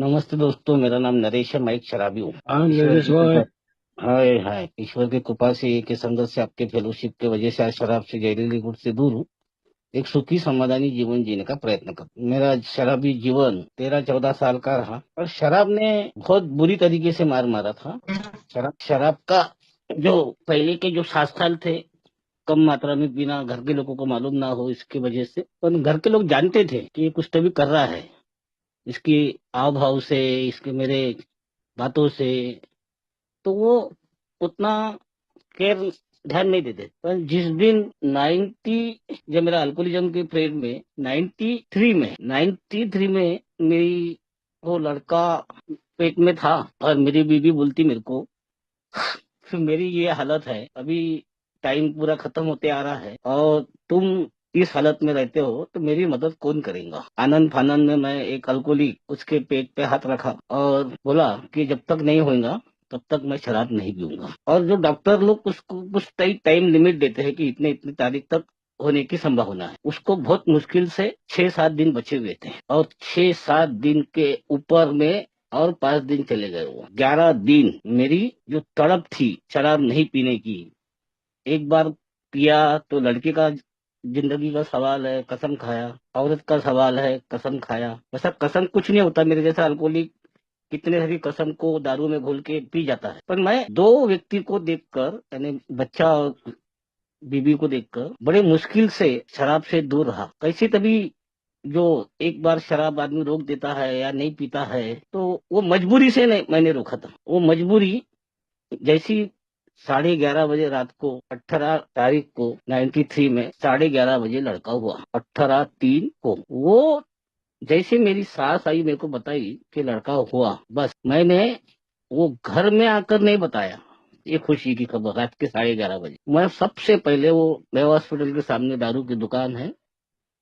नमस्ते दोस्तों, मेरा नाम नरेश है। मैं एक शराबी हूँ। हाँ ईश्वर नरेश की कृपा। भाई। हाय हाय, ईश्वर की कृपा से, के संगत से, आपके फेलोशिप के वजह से आज शराब से, जहरीली गुट से दूर हूँ। एक सुखी समाधानी जीवन जीने का प्रयत्न कर। मेरा शराबी जीवन 13-14 साल का रहा और शराब ने बहुत बुरी तरीके से मार मारा था। शराब शराब का जो पहले के जो 7 साल थे, कम मात्रा में पीना, घर के लोगों को मालूम ना हो इसकी वजह से, पर घर के लोग जानते थे कि ये कुछ तो भी कर रहा है। इसकी हाव भाव से, इसके मेरे बातों से, तो वो उतना केयर, ध्यान नहीं देते। पर जिस दिन 90, जब मेरा अल्कोहलिज्म के पीरियड में 93 में मेरी वो लड़का पेट में था और मेरी बीवी बोलती मेरे को, फिर मेरी ये हालत है अभी, टाइम पूरा खत्म होते आ रहा है और तुम इस हालत में रहते हो तो मेरी मदद कौन करेगा। आनंद फानंद में मैं एक अल्कोहलिक उसके पेट पे हाथ रखा और बोला कि जब तक नहीं होगा तब तक मैं शराब नहीं पीऊंगा। और जो डॉक्टर लोग उसको कुछ टाइम लिमिट देते हैं कि इतने इतनी तारीख तक होने की संभावना है, उसको बहुत मुश्किल से 6-7 दिन बचे हुए थे और 6-7 दिन के ऊपर में और 5 दिन चले गए। वो 11 दिन मेरी जो तड़प थी शराब नहीं पीने की, एक बार पिया तो लड़के का जिंदगी का सवाल है, कसम खाया। औरत का सवाल है, कसम खाया। वैसा कसम कुछ नहीं होता, मेरे जैसा अल्कोहलिक कितने सारी कसम को दारू में घोल के पी जाता है। पर मैं दो व्यक्ति को देखकर, यानी बच्चा और बीबी को देखकर, बड़े मुश्किल से शराब से दूर रहा। कैसे तभी जो एक बार शराब आदमी रोक देता है या नहीं पीता है तो वो मजबूरी से नहीं, मैंने रोका था वो मजबूरी। जैसी 11:30 बजे रात को, 18 तारीख को 93 में 11:30 बजे लड़का हुआ, 18/3 को। वो जैसे मेरी सास आई मेरे को बताई कि लड़का हुआ, बस मैंने वो घर में आकर नहीं बताया। ये खुशी की खबर, रात के 11:30 बजे मैं सबसे पहले वो नया हॉस्पिटल के सामने दारू की दुकान है,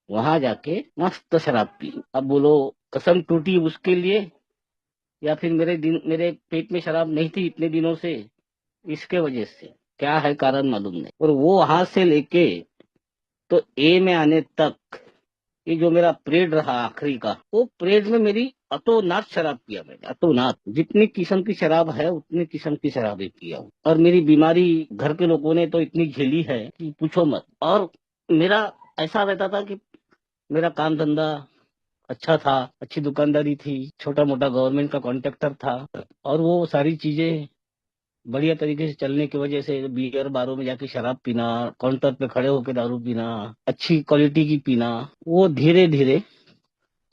वहां जाके मस्त शराब पी। अब बोलो, कसम टूटी उसके लिए या फिर मेरे पेट में शराब नहीं थी इतने दिनों से, इसके वजह से, क्या है कारण मालूम नहीं। और वो वहां से लेके तो ए में आने तक, ये जो मेरा पीरियड रहा आखिरी का, वो पीरियड में मेरी अतोनात शराब पिया मैंने, अतोनात। जितनी किस्म की शराब है उतनी किस्म की शराबें पिया हूँ। और मेरी बीमारी घर के लोगों ने तो इतनी झेली है कि पूछो मत। और मेरा ऐसा रहता था कि मेरा काम धंधा अच्छा था, अच्छी दुकानदारी थी, छोटा मोटा गवर्नमेंट का कॉन्ट्रैक्टर था। और वो सारी चीजें बढ़िया तरीके से चलने की वजह से बियर बारों में जाके शराब पीना, काउंटर पे खड़े होकर दारू पीना, अच्छी क्वालिटी की पीना, वो धीरे धीरे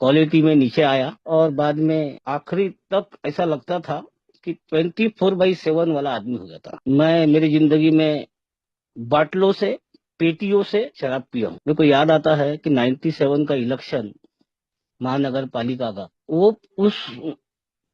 क्वालिटी में नीचे आया। और बाद में आखिरी तक ऐसा लगता था कि 24/7 वाला आदमी हो जाता। मैं मेरी जिंदगी में बाटलों से, पेटियों से शराब पिया हूँ। मेरे को याद आता है कि 97 का इलेक्शन, महानगर पालिका का, वो उस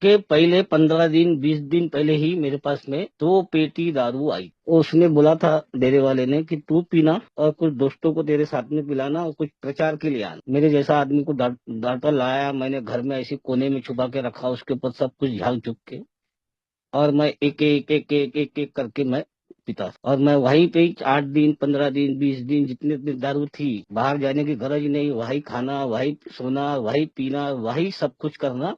के पहले 15 दिन 20 दिन पहले ही मेरे पास में 2 पेटी दारू आई। उसने बोला था डेरे वाले ने कि तू पीना और कुछ दोस्तों को तेरे साथ में पिलाना और कुछ प्रचार के लिए आना। मेरे जैसा आदमी को डांटा लाया, मैंने घर में ऐसे कोने में छुपा के रखा, उसके ऊपर सब कुछ झाल चुप के, और मैं एक एक एक एक एक एक करके मैं पीता। और मैं वहीं पे ही 8 दिन 15 दिन 20 दिन, जितने दिन दारू थी, बाहर जाने की गरज नहीं, वही खाना, वही सोना, वही पीना, वही सब कुछ करना,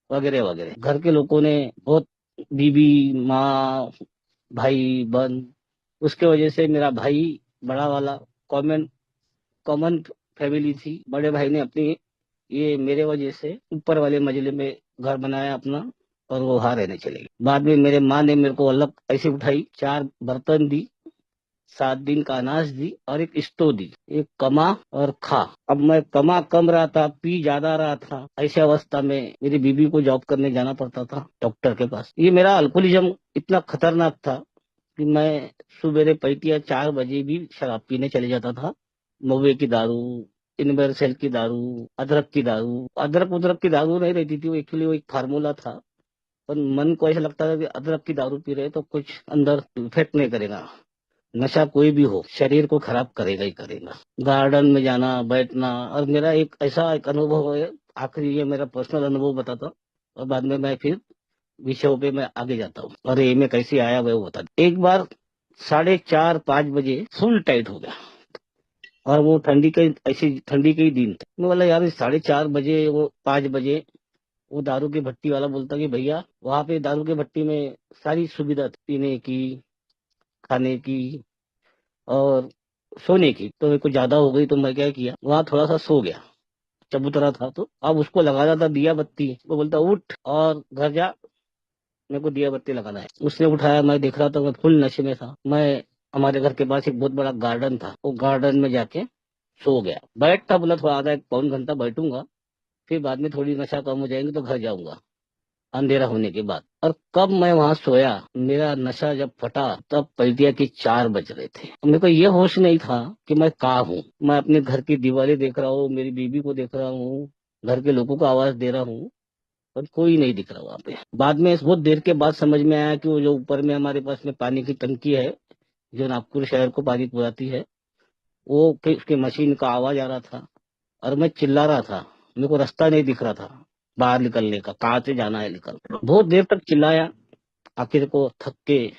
वगैरह वगैरह। घर के लोगों ने बहुत, बीबी, माँ, भाई, बहन, उसके वजह से मेरा भाई बड़ा वाला, कॉमन कॉमन फैमिली थी, बड़े भाई ने अपनी, ये मेरे वजह से ऊपर वाले मंजिले में घर बनाया अपना और वो वहां रहने चले गए। बाद में मेरे माँ ने मेरे को अलग ऐसे उठाई, 4 बर्तन दी, 7 दिन का अनाज दी और एक स्टोव दी, एक कमा और खा। अब मैं कमा कम रहा था, पी ज्यादा रहा था। ऐसी अवस्था में मेरी बीबी को जॉब करने जाना पड़ता था डॉक्टर के पास। ये मेरा अल्कोहलिज्म इतना खतरनाक था कि मैं सुबेरे पैटिया 4 बजे भी शराब पीने चले जाता था। महुए की दारू, इनबरसेल की दारू, अदरक की दारू। अदरक उदरक की दारू नहीं रहती थी वो, एक्चुअली वो एक फार्मूला था। पर मन को ऐसा लगता था कि अदरक की दारू पी रहे तो कुछ अंदर इफेक्ट नहीं करेगा। नशा कोई भी हो, शरीर को खराब करेगा ही करेगा। गार्डन में जाना, बैठना। और मेरा एक ऐसा एक अनुभव है, आखिरी ये मेरा पर्सनल अनुभव बताता हूँ और बाद में मैं फिर विषयों पे मैं आगे जाता हूँ और ये में कैसे आया वह वो बता। एक बार 4:30 5 बजे फुल टाइट हो गया और वो ठंडी के, ऐसी ठंडी के ही दिन थे। मैं बोला यार 4:30 बजे, वो 5 बजे वो दारू की भट्टी वाला बोलता कि भैया वहाँ पे दारू की भट्टी में सारी सुविधा थी, पीने की, खाने की और सोने की। तो मेरे को ज्यादा हो गई तो मैं क्या किया, वहाँ थोड़ा सा सो गया, चबूतरा था। तो अब उसको लगाना था दिया बत्ती, वो बोलता उठ और घर जा, मेरे को दिया बत्ती लगाना है। उसने उठाया, मैं देख रहा था, मैं फुल नशे में था। मैं हमारे घर के पास एक बहुत बड़ा गार्डन था, वो गार्डन में जाके सो गया। बैठता बोला थोड़ा आधा एक पौन घंटा बैठूंगा, फिर बाद में थोड़ी नशा कम हो जाएंगे तो घर जाऊंगा अंधेरा होने के बाद। और कब मैं वहां सोया, मेरा नशा जब फटा तब पलटिया के 4 बज रहे थे। मेरे को ये होश नहीं था कि मैं कहाँ हूँ। मैं अपने घर की दीवारें देख रहा हूँ, मेरी बीबी को देख रहा हूँ, घर के लोगों को आवाज दे रहा हूँ, पर कोई नहीं दिख रहा वहां पे। बाद में बहुत देर के बाद समझ में आया कि वो जो ऊपर में हमारे पास में पानी की टंकी है, जो नागपुर शहर को पानी पहुंचाती है, वो उसके मशीन का आवाज आ रहा था और मैं चिल्ला रहा था। मेरे को रास्ता नहीं दिख रहा था बाहर निकलने का, कहाँ से जाना है निकल। बहुत देर तक चिल्लाया, आखिर को थक के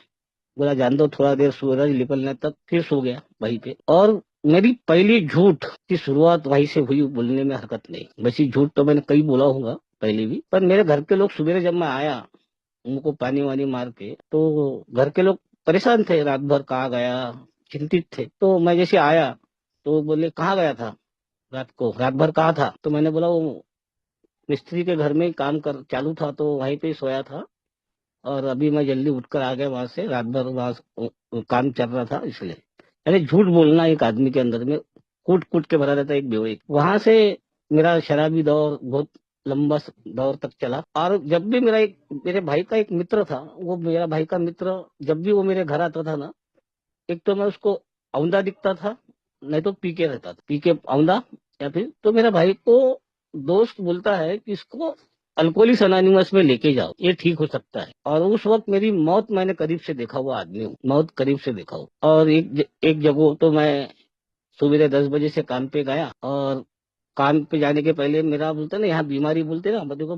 बोला जान दो, थोड़ा देर सूरज निकलने तक, फिर सो गया वहीं पे। और मेरी पहली झूठ की शुरुआत वहीं से हुई, बोलने में हरकत नहीं। वैसी झूठ तो मैंने कई बोला होगा पहले भी, पर मेरे घर के लोग सवेरे जब मैं आया उनको पानी वानी मार के, तो घर के लोग परेशान थे, रात भर कहाँ गया, चिंतित थे। तो मैं जैसे आया तो बोले कहाँ गया था रात को, रात भर कहाँ था। तो मैंने बोला वो मिस्त्री के घर में ही काम कर चालू था, तो वहीं पे ही सोया था और अभी मैं जल्दी उठकर आ गया वहां से, रात भर वहां काम चल रहा था इसलिए। यानी झूठ बोलना एक आदमी के अंदर में कूट कूट के भरा रहता है एक बेवड़ी। वहां से मेरा शराबी दौर बहुत लंबा दौर तक चला। और जब भी मेरे भाई का एक मित्र था, वो मेरा भाई का मित्र जब भी वो मेरे घर आता था ना, एक तो मैं उसको औंधा दिखता था, नहीं तो पी के रहता था, पी के औंधा। या फिर तो मेरा भाई को दोस्त बोलता है कि इसको अल्कोहलिक्स अनोनिमस में लेके जाओ, ये ठीक हो सकता है। और उस वक्त मेरी मौत मैंने करीब से देखा हुआ आदमी हूँ, मौत करीब से देखा हूँ। और एक जगह तो मैं सुबह 10 बजे से काम पे गया, और काम पे जाने के पहले मेरा बोलते ना, यहाँ बीमारी बोलते ना, देखो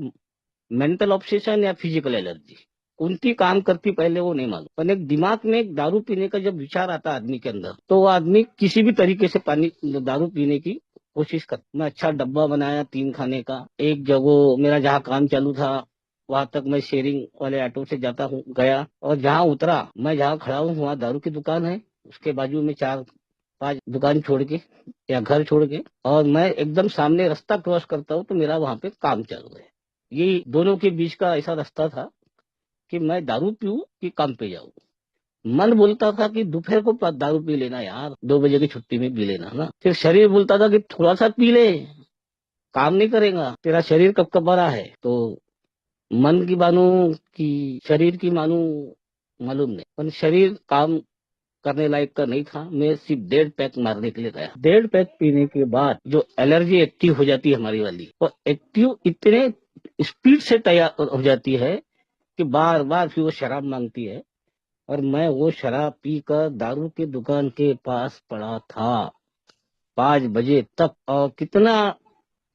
मेंटल ऑब्सेशन या फिजिकल एलर्जी, उनकी काम करती पहले वो नहीं मालूम, पर एक दिमाग में एक दारू पीने का जब विचार आता है आदमी के अंदर, तो वो आदमी किसी भी तरीके से पानी दारू पीने की कोशिश कर। मैं अच्छा डब्बा बनाया 3 खाने का। एक जगह मेरा जहाँ काम चालू था वहां तक मैं शेयरिंग वाले ऑटो से जाता हूँ गया, और जहाँ उतरा, मैं जहाँ खड़ा हूँ वहाँ दारू की दुकान है, उसके बाजू में 4-5 दुकान छोड़ के या घर छोड़ के, और मैं एकदम सामने रास्ता क्रॉस करता हूँ तो मेरा वहां पे काम चालू है। ये दोनों के बीच का ऐसा रास्ता था कि मैं दारू पीऊं कि काम पे जाऊं। मन बोलता था कि दोपहर को दारू पी लेना यार, 2 बजे की छुट्टी में पी लेना ना। फिर शरीर बोलता था कि थोड़ा सा पी ले, काम नहीं करेगा, तेरा शरीर कब कबारा है। तो मन की मानू कि शरीर की मानू मालूम नहीं, पर शरीर काम करने लायक का नहीं था। मैं सिर्फ 1.5 पैक मारने के लिए गया। 1.5 पैक पीने के बाद जो एलर्जी एक्टिव हो जाती है हमारी वाली, वो एक्टिव इतने स्पीड से तैयार हो जाती है कि बार बार फिर वो शराब मांगती है। और मैं वो शराब पीकर दारू की दुकान के पास पड़ा था 5 बजे तक। और कितना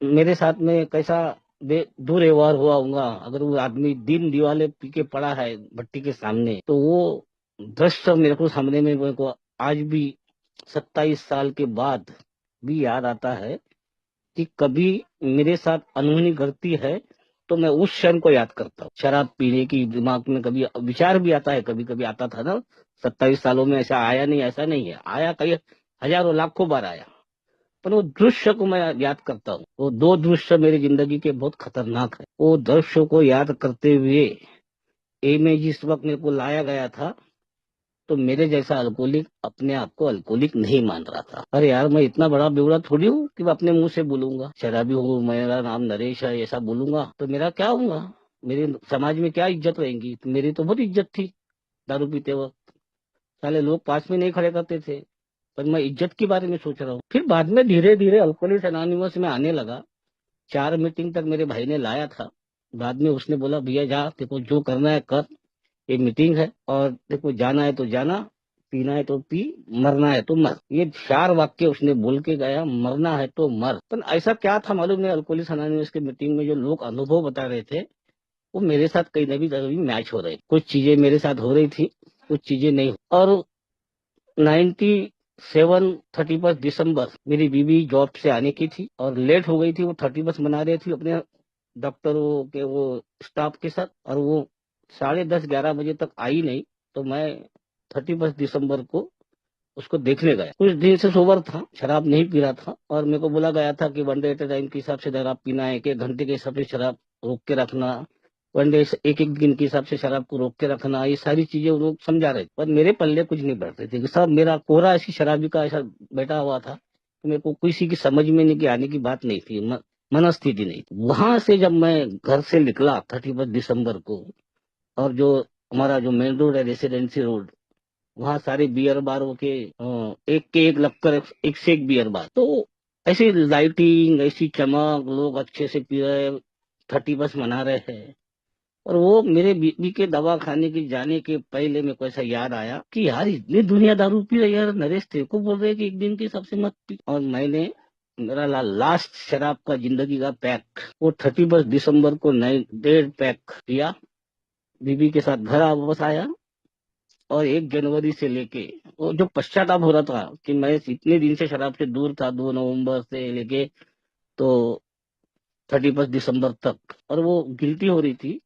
मेरे साथ में कैसा दुर्व्यवहार हुआ होगा अगर वो आदमी दिन दिवाले पी के पड़ा है भट्टी के सामने, तो वो दृश्य मेरे को सामने में, मेरे को आज भी 27 साल के बाद भी याद आता है कि कभी मेरे साथ अनहोनी घटती है तो मैं उस क्षण को याद करता हूँ। शराब पीने की दिमाग में कभी विचार भी आता है, कभी कभी आता था ना। 27 सालों में ऐसा आया नहीं, ऐसा नहीं है, आया कई हजारों लाखों बार आया। पर वो दृश्य को मैं याद करता हूँ। वो 2 दृश्य मेरी जिंदगी के बहुत खतरनाक है। वो दृश्य को याद करते हुए में जिस वक्त मेरे को लाया गया था, तो मेरे जैसा अल्कोहलिक अपने आप को अल्कोहलिक नहीं मान रहा था। अरे यार, मैं इतना बड़ा बेवड़ा थोड़ी हूँ कि मैं अपने मुंह से बोलूंगा शराबी हूँ, मेरा नाम नरेश है, ऐसा बोलूंगा तो मेरा क्या होगा, मेरे समाज में क्या इज्जत रहेगी। तो मेरी तो बहुत इज्जत थी दारू पीते वक्त, साले लोग पास में नहीं खड़े करते थे। पर मैं इज्जत के बारे में सोच रहा हूँ। फिर बाद में धीरे धीरे अल्कोहलिक्स एनोनिमस में आने लगा। 4 मीटिंग तक मेरे भाई ने लाया था। बाद में उसने बोला भैया जा, देखो जो करना है कर, ये मीटिंग है, और देखो जाना है तो जाना, पीना है तो पी, मरना है तो मर। ये 4 वाक्य उसने बोल के गया, मरना है तो मर। पर ऐसा क्या था मालूम नहीं, अल्कोहलिक्स एनोनिमस की मीटिंग में जो लोग अनुभव बता रहे थे वो मेरे साथ कहीं ना कहीं मैच हो रहे। कुछ चीजें मेरे साथ हो रही थी, कुछ चीजें नहीं। और 31 दिसंबर मेरी बीवी जॉब से आने की थी और लेट हो गई थी। वो 31 मना रही थी अपने डॉक्टरों के वो स्टाफ के साथ, और वो 10:30-11 बजे तक आई नहीं। तो मैं 31 दिसंबर को उसको देखने गया। कुछ दिन से सोबर था, शराब नहीं पी रहा था, और मेरे को बोला गया था कि 1 डे एट ए टाइम के हिसाब से शराब पीना है, 1 घंटे के हिसाब से शराब रोक के रखना, 1 डे एक एक दिन के हिसाब से शराब को रोक के रखना। ये सारी चीजें वो लोग समझा रहे थे, पर मेरे पल्ले कुछ नहीं बढ़ रहे थे कि सब मेरा कोरा ऐसी शराबी का ऐसा बैठा हुआ था कि मेरे को किसी की समझ में नहीं, कि आने की बात नहीं थी, मनस्थिति नहीं थी। वहां से जब मैं घर से निकला 31 दिसंबर को, और जो हमारा जो मेन रोड है, रेसिडेंसी रोड, वहाँ सारे बियर बारों के एक के एक लगकर एक से एक बियर बार, तो ऐसी लाइटिंग, ऐसी चमक, लोग अच्छे से पी रहे, 31 मना रहे हैं। और वो मेरे बीबी के दवा खाने की जाने के पहले मेरे को ऐसा याद आया कि यार इतनी दुनिया दारू पी रही है यार, नरेश तेरे को बोल रहे हैं कि एक दिन के हिसाब से मत पी। और मैंने मेरा लास्ट शराब का जिंदगी का पैक वो 31 दिसंबर को नए 1.5 पैक पिया, बीबी के साथ घर वापस आया। और 1 जनवरी से लेके वो जो पश्चाताप हो रहा था कि मैं इतने दिन से शराब से दूर था, 2 नवंबर से लेके तो 31 दिसंबर तक, और वो गिल्टी हो रही थी।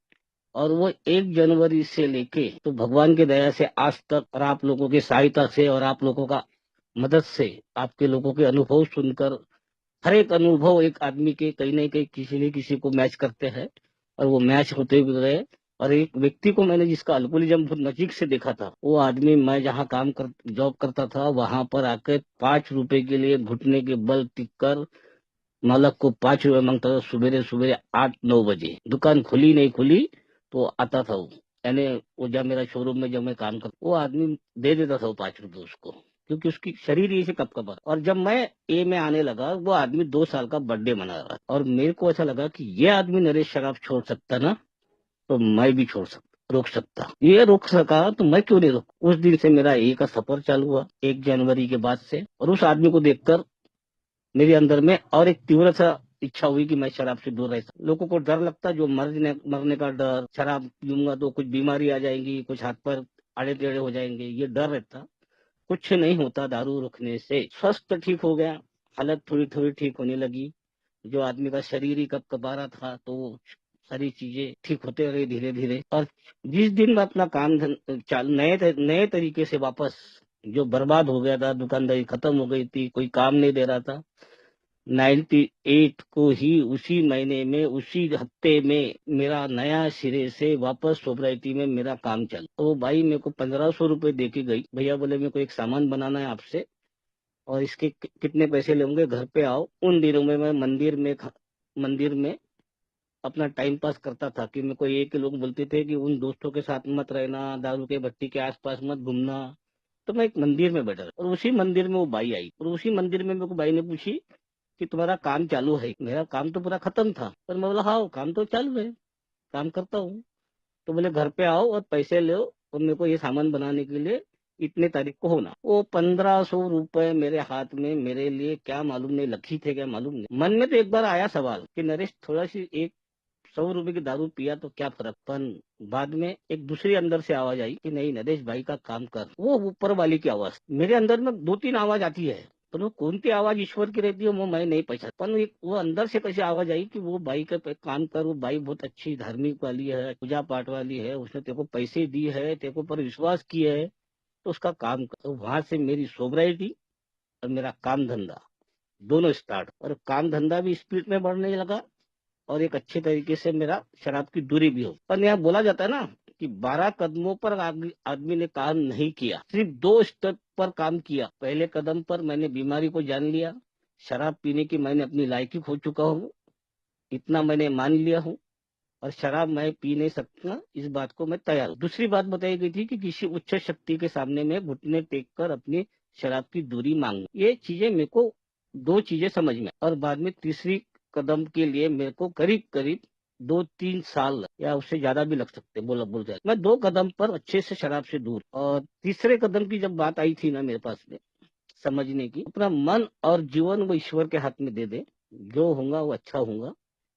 और वो 1 जनवरी से लेके तो भगवान की दया से आज तक, और आप लोगों की सहायता से और आप लोगों का मदद से, आपके लोगों के अनुभव सुनकर, हर एक अनुभव एक आदमी के कहीं ना कहीं किसी न किसी को मैच करते हैं, और वो मैच होते भी गए। और एक व्यक्ति को मैंने जिसका अल्कोहलिज्म बहुत नजीक से देखा था, वो आदमी, मैं जहाँ जॉब करता था वहां पर आके 5 रुपए के लिए घुटने के बल टिक कर मालक को 5 रुपए मांगता था। सुबेरे सुबेरे 8-9 बजे दुकान खुली नहीं खुली तो आता था वो, यानी वो जब मेरा शोरूम में जब मैं काम करता, वो आदमी दे देता था वो 5 रुपए उसको, क्योंकि उसकी शरीर ही से कपकपा। और जब मैं ए में आने लगा, वो आदमी 2 साल का बर्थडे मना रहा, और मेरे को ऐसा लगा कि ये आदमी नरेश शराब छोड़ सकता ना, तो मैं भी छोड़ सकता, रोक सकता। ये रोक सका तो मैं क्यों नहीं रोक। उस दिन से मेरा ए का सफर चालू हुआ, 1 जनवरी के बाद से। और उस आदमी को देखकर मेरे अंदर में और एक तीव्र सा इच्छा हुई कि मैं शराब से दूर रह सकूं। लोगों को डर लगता, जो मरने का डर, शराब पीऊंगा तो कुछ बीमारी आ जाएंगी, कुछ हाथ पर आड़े टेढ़े हो जाएंगे, ये डर रहता। कुछ नहीं होता, दारू रुकने से स्वास्थ्य ठीक हो गया, हालत थोड़ी थोड़ी ठीक होने लगी। जो आदमी का शरीर ही कब रहा था, तो वो सारी चीजें ठीक होते रहे धीरे धीरे। और जिस दिन मैं अपना काम नए तरीके से वापस, जो बर्बाद हो गया था, दुकानदारी खत्म हो गई थी, कोई काम नहीं दे रहा था, 98 को ही उसी महीने में उसी हफ्ते में मेरा नया सिरे से वापस सोसाइटी में मेरा काम चल। तो भाई मेरे को 1500 रुपए दे के गई, भैया बोले मेरे को एक सामान बनाना है आपसे, और इसके कितने पैसे लेंगे, घर पे आओ। उन दिनों में मैं मंदिर में अपना टाइम पास करता था, कि मेरे को ये के लोग बोलते थे कि उन दोस्तों के साथ मत रहना, दारू के भट्टी के आसपास मत घूमना। तो मैं एक मंदिर में बैठा था, और उसी मंदिर में वो बाई आई, और उसी मंदिर में मेरे को बाई ने पूछी कि तुम्हारा काम चालू है। मेरा काम तो पूरा खत्म था, पर मैं बोला हाँ काम तो चालू है, काम करता हूँ। तो बोले घर पे आओ और पैसे लो, और मेरे को ये सामान बनाने के लिए इतने तारीख को होना। वो 1500 रुपए मेरे हाथ में, मेरे लिए क्या मालूम नहीं लकी थे क्या मालूम नहीं। मन में तो एक बार आया सवाल कि नरेश थोड़ा सी 100 रुपए की दारू पिया तो क्या फर्क, पर बाद में एक दूसरी अंदर से आवाज आई कि नहीं नरेश भाई का काम कर। वो ऊपर वाली की आवाज, मेरे अंदर में 2-3 आवाज आती है, पर वो कौन सी आवाज ईश्वर की रहती है वो मैं नहीं पहचान, पर वो अंदर से कैसे आवाज आई कि वो भाई का काम कर, वो भाई बहुत अच्छी धार्मिक वाली है, पूजा पाठ वाली है, उसने तेरे को पैसे दी है, तेरे को पर विश्वास किया है, तो उसका काम कर। तो वहां से मेरी सोबराइटी और मेरा काम धंधा दोनों स्टार्ट, और काम धंधा भी स्पीड में बढ़ने लगा, और एक अच्छे तरीके से मेरा शराब की दूरी भी हो। पर यहाँ बोला जाता है ना कि 12 कदमों पर आदमी ने काम नहीं किया, सिर्फ 2 स्टेप पर काम किया। पहले कदम पर मैंने बीमारी को जान लिया, शराब पीने की मैंने अपनी लायकी खो चुका हूँ, इतना मैंने मान लिया हूँ, और शराब मैं पी नहीं सकता, इस बात को मैं तैयार हूँ। दूसरी बात बताई गई थी कि किसी उच्च शक्ति के सामने में घुटने टेक कर अपनी शराब की दूरी मांगना। ये चीजें मेरे को 2 चीजें समझ में, और बाद में तीसरी कदम के लिए मेरे को करीब करीब 2-3 साल या उससे ज्यादा भी लग सकते, बोल जाए। मैं 2 कदम पर अच्छे से शराब से दूर, और तीसरे कदम की जब बात आई थी ना मेरे पास में समझने की, अपना मन और जीवन वो ईश्वर के हाथ में दे दे, जो होगा वो अच्छा होगा,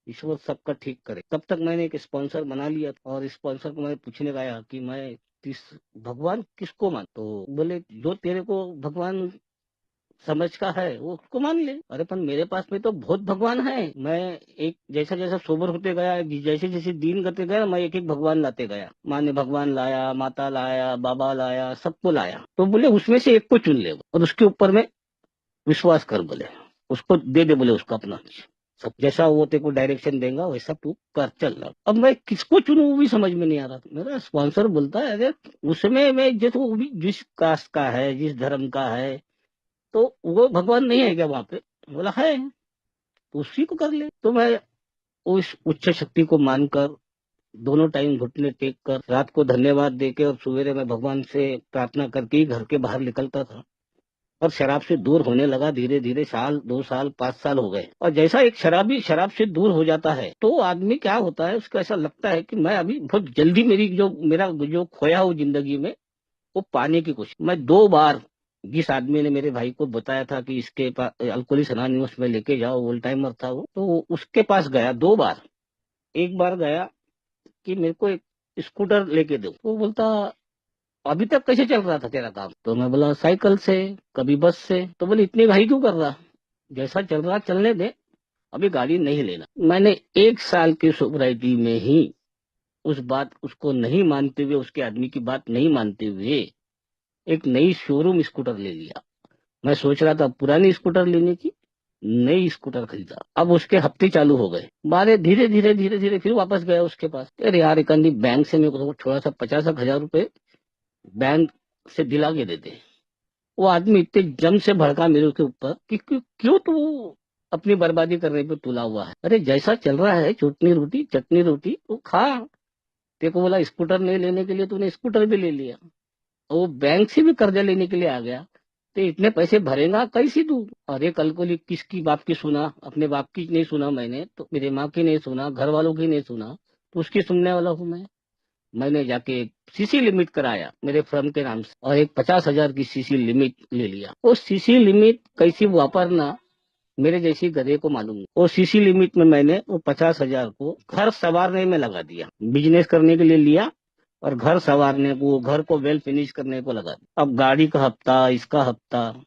ईश्वर सबका ठीक करे। तब तक मैंने एक स्पॉन्सर बना लिया, और स्पॉन्सर को मैं पूछने गया कि मैं किस भगवान किसको मान, तो बोले जो तेरे को भगवान समझ का है वो उसको मान ले। अरे पर मेरे पास में तो बहुत भगवान है। मैं एक जैसा जैसा सोबर होते गया, जैसे जैसे दिन करते गया, मैं एक एक भगवान लाते गया। माँ ने भगवान लाया, माता लाया, बाबा लाया, सबको लाया। तो बोले उसमें से एक को चुन ले और उसके ऊपर में विश्वास कर, बोले उसको दे दे, बोले उसका अपना सब, जैसा वो तेरे को डायरेक्शन देगा वैसा तू कर चल रहा। अब मैं किसको चुनूं वो भी समझ में नहीं आ रहा। मेरा स्पॉन्सर बोलता है अरे उसमें मैं जैसे वो भी जिस कास्ट का है, जिस धर्म का है, तो वो भगवान नहीं है क्या वहां पे? बोला है, तो उसी को कर ले। तो मैं उस उच्च शक्ति को मानकर दोनों टाइम घुटने टेक कर, रात को धन्यवाद देके और सवेरे मैं भगवान से प्रार्थना करके ही घर के बाहर निकलता था। और शराब से दूर होने लगा धीरे धीरे। साल, 2 साल, 5 साल हो गए। और जैसा एक शराबी शराब से दूर हो जाता है तो आदमी क्या होता है, उसको ऐसा लगता है कि मैं अभी बहुत जल्दी मेरी जो मेरा जो खोया हो जिंदगी में वो पाने की कोशिश। मैं 2 बार, जिस आदमी ने मेरे भाई को बताया था कि इसके पास अल्कोहलिक्स अनोनिमस में लेके जाओ, ओल्ड टाइमर था वो, तो उसके पास गया 2 बार। एक बार गया कि मेरे को एक स्कूटर लेके दो। वो बोलता अभी तक कैसे चल रहा था तेरा काम? तो मैं बोला साइकिल से, कभी बस से। तो बोले इतनी भाई क्यों कर रहा, जैसा चल रहा चलने दे, अभी गाड़ी नहीं लेना। मैंने 1 साल की सोब्राइटी में ही उस बात उसको नहीं मानते हुए, उसके आदमी की बात नहीं मानते हुए एक नई शोरूम स्कूटर ले लिया। मैं सोच रहा था पुरानी स्कूटर लेने की, नई स्कूटर खरीदा। अब उसके हफ्ते चालू हो गए, बारे धीरे धीरे धीरे धीरे फिर वापस गया उसके पास। अरे यार एक आदमी बैंक से मेरे को थोड़ा सा 50,000 रुपए बैंक से दिला के देते। वो आदमी इतने जम से भड़का मेरे के ऊपर कि क्यों तू अपनी बर्बादी करने पे तुला हुआ है? अरे जैसा चल रहा है चटनी रोटी चटनी रोटी वो खा। तेरे को बोला स्कूटर नहीं लेने के लिए, तूने स्कूटर भी ले लिया। और वो बैंक से भी कर्जा लेने के लिए आ गया। तो इतने पैसे भरेगा कैसी तू? अरे कल को किसकी बाप की सुना? अपने बाप की नहीं सुना मैंने, तो मेरे माँ की नहीं सुना, घर वालों की नहीं सुना, तो उसकी सुनने वाला हूँ मैं। मैंने जाके सीसी लिमिट कराया मेरे फर्म के नाम से और एक 50,000 की सीसी लिमिट ले लिया। वो सीसी लिमिट कैसी वापरना मेरे जैसी गधे को मालूम है। वो सीसी लिमिट में मैंने वो 50,000 को घर संवारने में लगा दिया, बिजनेस करने के लिए लिया और घर संवारने को, घर को वेल फिनिश करने को लगा दिया। अब गाड़ी का हफ्ता, इसका हफ्ता।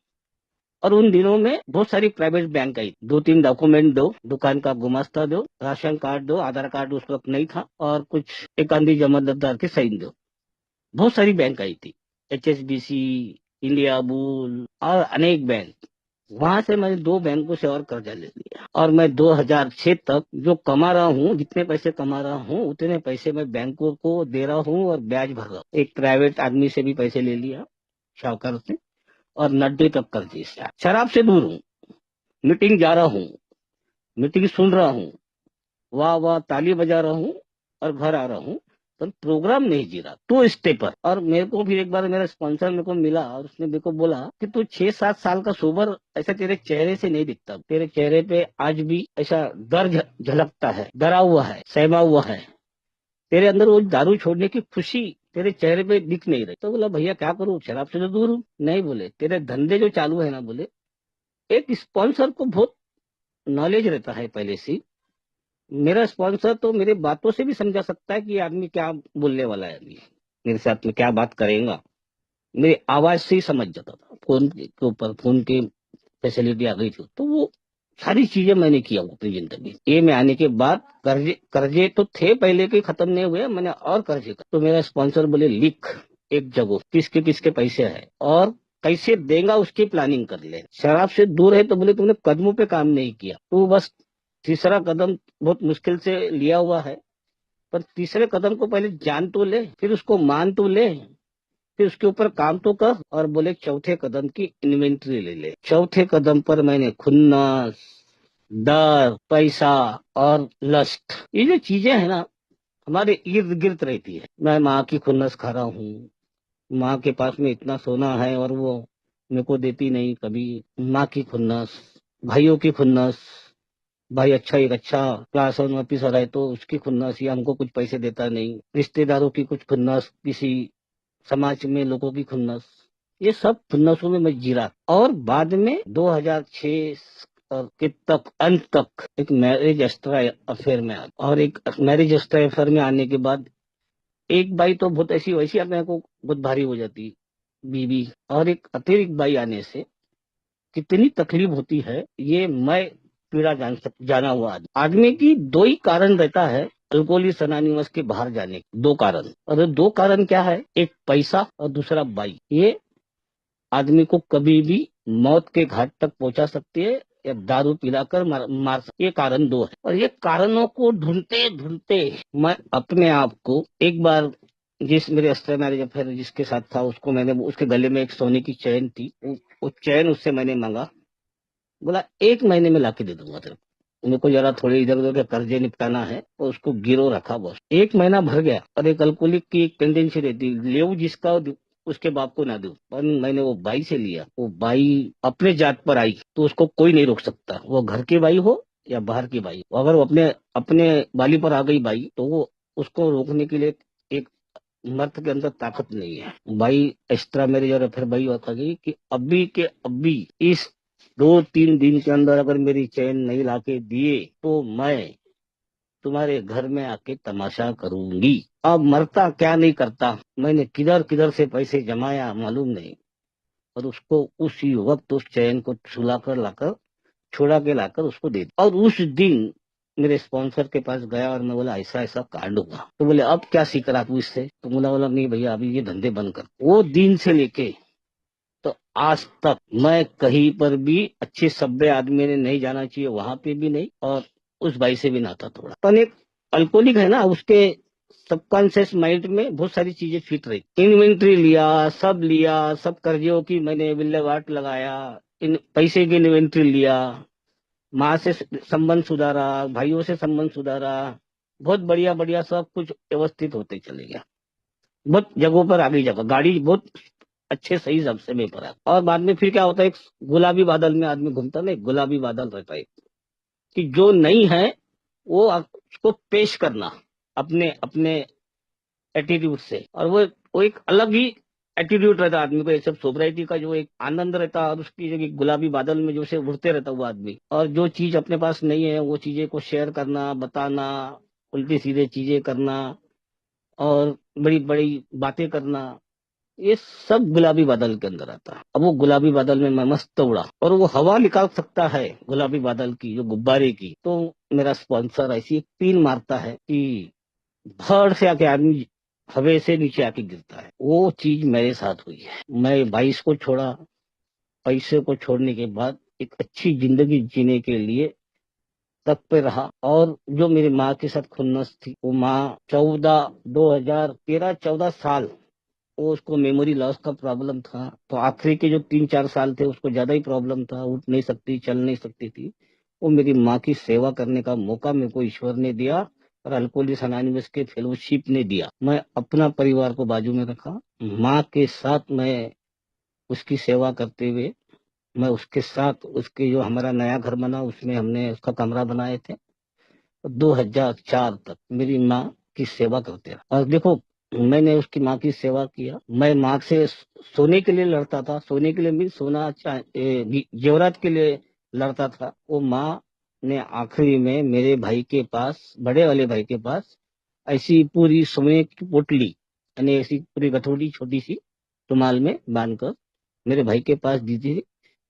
और उन दिनों में बहुत सारी प्राइवेट बैंक आई। 2-3 डॉक्यूमेंट दो, दुकान का गुमास्ता दो, राशन कार्ड दो, आधार कार्ड उस वक्त नहीं था, और कुछ एक आंधी जमानतदार के साइन दो। बहुत सारी बैंक आई थी, HSBC, इंडिया बुल और अनेक बैंक। वहां से मैंने 2 बैंकों से और कर्जा ले लिया और मैं 2006 तक जो कमा रहा हूँ, जितने पैसे कमा रहा हूँ उतने पैसे मैं बैंकों को दे रहा हूँ और ब्याज भर रहा हूँ। एक प्राइवेट आदमी से भी पैसे ले लिया, शाहूकार से, और 90 तक कर्जे से। शराब से दूर हूँ, मीटिंग जा रहा हूँ, मीटिंग सुन रहा हूँ, वाह वाह ताली बजा रहा हूँ और घर आ रहा हूँ, पर प्रोग्राम नहीं जी रहा। टू स्टेप पर। और मेरे को फिर एक बार मेरा स्पॉन्सर मेरे को मिला और उसने मेरे को बोला कि तू 6-7 साल का सोबर ऐसा तेरे चेहरे से नहीं दिखता। तेरे चेहरे पे आज भी ऐसा डर झलकता है, डरा हुआ है, सहमा हुआ है। तेरे अंदर वो दारू छोड़ने की खुशी तेरे चेहरे पे दिख नहीं रही। तो बोला भैया क्या करूं, शराब से तो दूर हूँ। नहीं बोले, तेरे धंधे जो चालू है ना, बोले एक स्पॉन्सर को बहुत नॉलेज रहता है पहले से। मेरा स्पॉन्सर तो मेरे बातों से भी समझा सकता है कि ये आदमी क्या बोलने वाला है, अभी मेरे साथ में क्या बात करेगा। मेरी आवाज से ही समझ जाता था। फोन के ऊपर फोन की फैसिलिटी आ गई थी, तो वो सारी चीजें मैंने किया अपनी जिंदगी। ये में आने के बाद कर्जे कर्जे तो थे पहले के, खत्म नहीं हुए, मैंने और कर्जे कर। तो मेरा स्पॉन्सर बोले लिख एक जगह किसके किसके पैसे है और कैसे देगा उसकी प्लानिंग कर ले। शराब से दूर है तो बोले तुमने कदमों पे काम नहीं किया, तू बस तीसरा कदम बहुत मुश्किल से लिया हुआ है, पर तीसरे कदम को पहले जान तो ले, फिर उसको मान तो ले, फिर उसके ऊपर काम तो कर। और बोले चौथे कदम की इन्वेंट्री ले ले। चौथे कदम पर मैंने खुन्नस, डर, पैसा और लस्ट, ये जो चीजें है ना हमारे इर्द गिर्द रहती है। मैं माँ की खुन्नस खा रहा हूँ, माँ के पास में इतना सोना है और वो मेरे को देती नहीं कभी। माँ की खुन्नस, भाइयों की खुन्नस, भाई अच्छा एक अच्छा क्लास वन ऑफिसर है तो उसकी खुन्नस, या हमको कुछ पैसे देता नहीं। रिश्तेदारों की कुछ खुन्नस, किसी समाज में लोगों की खुन्नस, ये सब खुन्नसों में मैं जीरा। और बाद में 2006 के तक अंत तक एक मैरिज एक्स्ट्रा अफेयर में आ, और एक मैरिज एक्स्ट्रा अफेयर में आने के बाद एक बाई तो बहुत ऐसी वैसी अपने को बहुत भारी हो जाती बीवी, और एक अतिरिक्त बाई आने से कितनी तकलीफ होती है ये मैं पीड़ा जाना हुआ आदमी की दो ही कारण रहता है अल्कोहलिक अनोनिमस के बाहर जाने के। दो कारण, और ये दो कारण क्या है? एक पैसा और दूसरा बाई। ये आदमी को कभी भी मौत के घाट तक पहुंचा सकती है या दारू पिलाकर मार सकती है। ये कारण दो है, और ये कारणों को ढूंढते ढूंढते मैं अपने आप को एक बार, जिस मेरे अस्टर मैरिज अफेयर जिसके साथ था, उसको मैंने, उसके गले में एक सोने की चैन थी, वो चैन उससे मैंने मांगा। बोला 1 महीने में लाके दे दूंगा तेरे को, मेरे को जरा थोड़े इधर उधर के कर्जे निपटाना है, और उसको गिरो रखा बस। 1 महीना भर गया, और एक अल्कोहलिक की एक टेंडेंसी रहती, ले जिसका उसके बाप को ना दो। पर मैंने वो बाई से लिया, वो बाई अपने जात पर आई तो उसको कोई नहीं रोक सकता, वो घर की बाई हो या बाहर की बाई हो। अगर वो अपने अपने बाली पर आ गई बाई, तो वो उसको रोकने के लिए एक मर्द के अंदर ताकत नहीं है। भाई एक्स्ट्रा मैरिज और फिर भाई होता गई कि अभी के अभी इस 2-3 दिन के अंदर अगर मेरी चैन नहीं लाके दिए तो मैं तुम्हारे घर में आके तमाशा करूंगी। अब मरता क्या नहीं करता, मैंने किधर किधर से पैसे जमाया मालूम नहीं, और उसको उसी वक्त उस चैन को छुला कर लाकर, छुड़ा के लाकर उसको दे दिया। और उस दिन मेरे स्पॉन्सर के पास गया और मैं बोला ऐसा ऐसा कांड हुआ। तो बोले अब क्या सीख रहा तू इससे? तो बोला नहीं भैया अभी ये धंधे बंद कर। वो दिन से लेके तो आज तक मैं कहीं पर भी अच्छे सभ्य आदमी ने नहीं जाना चाहिए, वहां पे भी नहीं, और उस भाई से भी नाता तोड़ा। पर एक अल्कोहलिक है ना, उसके सबकॉन्शियस माइंड में बहुत सारी चीजें फिट रही। इन्वेंट्री लिया, सब कर्जियों की मैंने विल्लेवाट लगाया, इन पैसे की इन्वेंट्री लिया, माँ से संबंध सुधारा, भाइयों से संबंध सुधारा, बहुत बढ़िया बढ़िया सब कुछ व्यवस्थित होते चले गया। बहुत जगहों पर आ गई, जगह गाड़ी बहुत अच्छे सही समय पर आ। और बाद में फिर क्या होता है, एक गुलाबी बादल में आदमी घूमता ना, एक गुलाबी बादल रहता है कि जो नहीं है वो उसको पेश करना अपने अपने एटीट्यूड से, और वो एक अलग ही एटीट्यूड रहता है आदमी को। ये सब सोबराइटी का जो एक आनंद रहता है, और उसकी जो एक गुलाबी बादल में जो से उड़ते रहता है वो आदमी, और जो चीज अपने पास नहीं है वो चीजें को शेयर करना, बताना, उल्टी सीधे चीजें करना, और बड़ी बड़ी बातें करना, ये सब गुलाबी बादल के अंदर आता है। अब वो गुलाबी बादल में मैं मस्त उड़ा, और वो हवा निकाल सकता है गुलाबी बादल की, जो गुब्बारे की। तो मेरा स्पॉन्सर ऐसी एक पीन मारता है कि भर से आके आदमी हवे से नीचे आके गिरता है। वो चीज मेरे साथ हुई है। मैं 22 को छोड़ा, पैसे को छोड़ने के बाद एक अच्छी जिंदगी जीने के लिए तक पे रहा। और जो मेरी माँ के साथ खुन्नस थी, वो माँ 2013-14 साल, वो उसको मेमोरी लॉस का प्रॉब्लम था, तो आखिरी के जो 3-4 साल थे उसको ज्यादा ही प्रॉब्लम था, उठ नहीं सकती, चल नहीं सकती थी। वो मेरी माँ की सेवा करने का मौका मेरे को ईश्वर ने दिया, और अल्कोहलिक्स अनोनिमस के फेलोशिप ने दिया। मैं अपना परिवार को बाजू में रखा, माँ के साथ मैं उसकी सेवा करते हुए, मैं उसके साथ, उसके जो हमारा नया घर बना उसमें हमने उसका कमरा बनाए थे, 2004 तक मेरी माँ की सेवा करते रहा। और देखो, मैंने उसकी माँ की सेवा किया। मैं माँ से सोने के लिए लड़ता था, सोने के लिए भी सोना जेवरात के लिए लड़ता था। वो माँ ने आखिरी में मेरे भाई के पास, बड़े वाले भाई के पास, ऐसी पूरी सोने की पोटली, यानी ऐसी पूरी गठोड़ी छोटी सी रुमाल में बांधकर मेरे भाई के पास दी थी।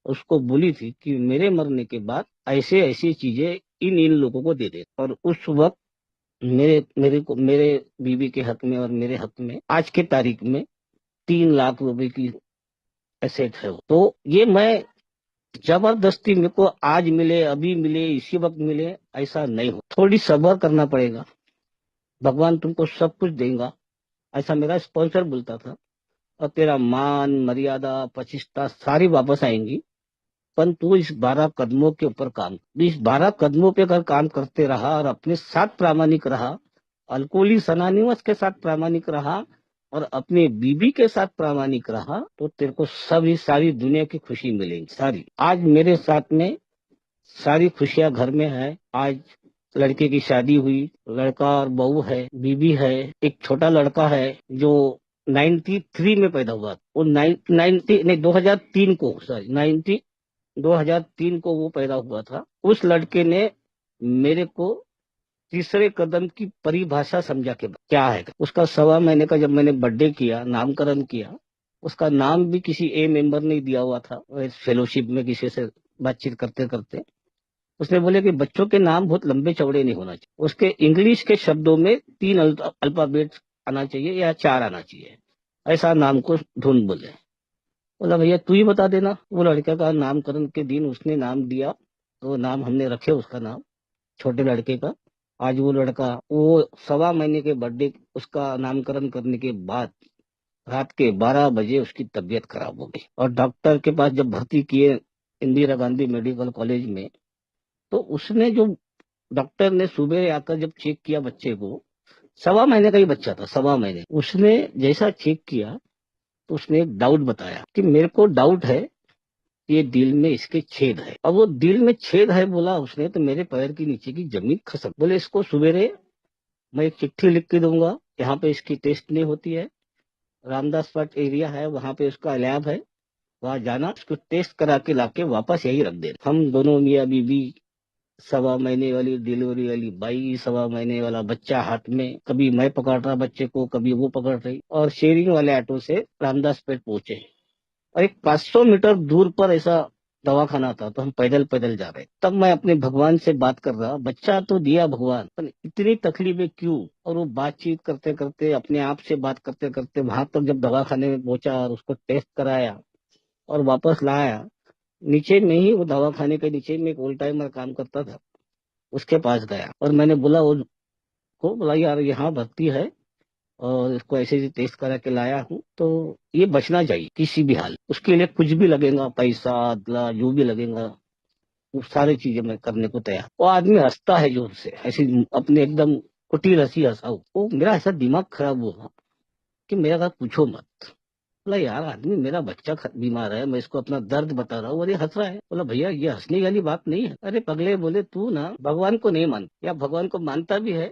उसको बोली थी कि मेरे मरने के बाद ऐसे ऐसी चीजें इन इन लोगों को दे दे। और उस वक्त मेरे बीवी के हक में और मेरे हक में आज के तारीख में 3 लाख रुपए की एसेट है। तो ये मैं जबरदस्ती मेरे को आज मिले, अभी मिले, इसी वक्त मिले, ऐसा नहीं हो। थोड़ी सब्र करना पड़ेगा, भगवान तुमको सब कुछ देगा, ऐसा मेरा स्पॉन्सर बोलता था। और तेरा मान मर्यादा प्रतिष्ठा सारी वापस आएंगी, पर तू इस 12 कदमों के ऊपर काम, इस 12 कदमों पे अगर काम करते रहा और अपने साथ प्रामाणिक रहा, अल्कोहलिक्स अनोनिमस के साथ प्रामाणिक रहा, और अपने बीबी के साथ प्रामाणिक रहा, तो तेरे को सभी सारी दुनिया की खुशी मिलेगी सारी। आज मेरे साथ में सारी खुशियां घर में है। आज लड़के की शादी हुई, लड़का और बहू है, बीबी है, एक छोटा लड़का है जो 93 में पैदा हुआ। वो 90 नहीं 2003 को, सॉरी 2003 को वो पैदा हुआ था। उस लड़के ने मेरे को तीसरे कदम की परिभाषा समझा के क्या है। उसका 1.25 महीने का जब मैंने बर्थडे किया, नामकरण किया, उसका नाम भी किसी ए मेंबर ने दिया हुआ था, फेलोशिप में किसी से बातचीत करते करते उसने बोले कि बच्चों के नाम बहुत लंबे चौड़े नहीं होना चाहिए, उसके इंग्लिश के शब्दों में 3 अल्फाबेट आना चाहिए या 4 आना चाहिए, ऐसा नाम को ढूंढ बोले। बोला भैया तू ही बता देना। वो लड़के का नामकरण के दिन उसने नाम दिया, तो नाम हमने रखे उसका नाम, छोटे लड़के का। आज वो लड़का, वो 1.25 महीने के बर्थडे, उसका नामकरण करने के बाद रात के 12 बजे उसकी तबीयत खराब हो गई, और डॉक्टर के पास जब भर्ती किए इंदिरा गांधी मेडिकल कॉलेज में, तो उसने जो डॉक्टर ने सुबह आकर जब चेक किया बच्चे को, 1.25 महीने का ही बच्चा था, 1.25 महीने, उसने जैसा चेक किया तो उसने एक डाउट बताया कि मेरे को डाउट है ये दिल में इसके छेद है। अब वो दिल में छेद है बोला उसने, तो मेरे पैर के नीचे की जमीन खसक। बोले इसको सवेरे मैं एक चिट्ठी लिख के दूंगा, यहाँ पे इसकी टेस्ट नहीं होती है, रामदास पाट एरिया है वहाँ पे उसका लैब है, वहाँ जाना, उसको टेस्ट करा के लाके वापस यही रख देना। हम दोनों मियाँ बीवी, 1.25 महीने वाली डिलीवरी वाली बाई, 1.25 महीने वाला बच्चा हाथ में, कभी मैं पकड़ रहा बच्चे को, कभी वो पकड़ रही, और शेयरिंग वाले ऑटो से रामदास पेट पहुंचे। और एक 500 मीटर दूर पर ऐसा दवाखाना था, तो हम पैदल पैदल जा रहे। तब मैं अपने भगवान से बात कर रहा, बच्चा तो दिया भगवान, पर इतनी तकलीफें क्यों। और वो बातचीत करते करते, अपने आप से बात करते करते वहां तक जब दवाखाने में पहुंचा और उसको टेस्ट कराया और वापस लाया, नीचे में ही, वो दवाखाने के नीचे में एक ओल्ड टाइमर काम करता था, उसके पास गया और मैंने बोला उसको, बोला यार यहाँ भर्ती है और इसको ऐसे ही टेस्ट करा के लाया हूँ, तो ये बचना चाहिए किसी भी हाल, उसके लिए कुछ भी लगेगा, पैसा अदला जो भी लगेगा, वो सारी चीजें मैं करने को तैयार। वो आदमी हंसता है जोर से, ऐसी अपने एकदम कुटिल हंसी हंसा। वो मेरा ऐसा दिमाग खराब हुआ कि मेरा बात पूछो मत। बोला यार आदमी, मेरा बच्चा बीमार है, मैं इसको अपना दर्द बता रहा हूँ और ये हंस रहा है। बोला भैया ये हंसने वाली बात नहीं है। अरे पगले, बोले तू ना भगवान को नहीं मान, या भगवान को मानता भी है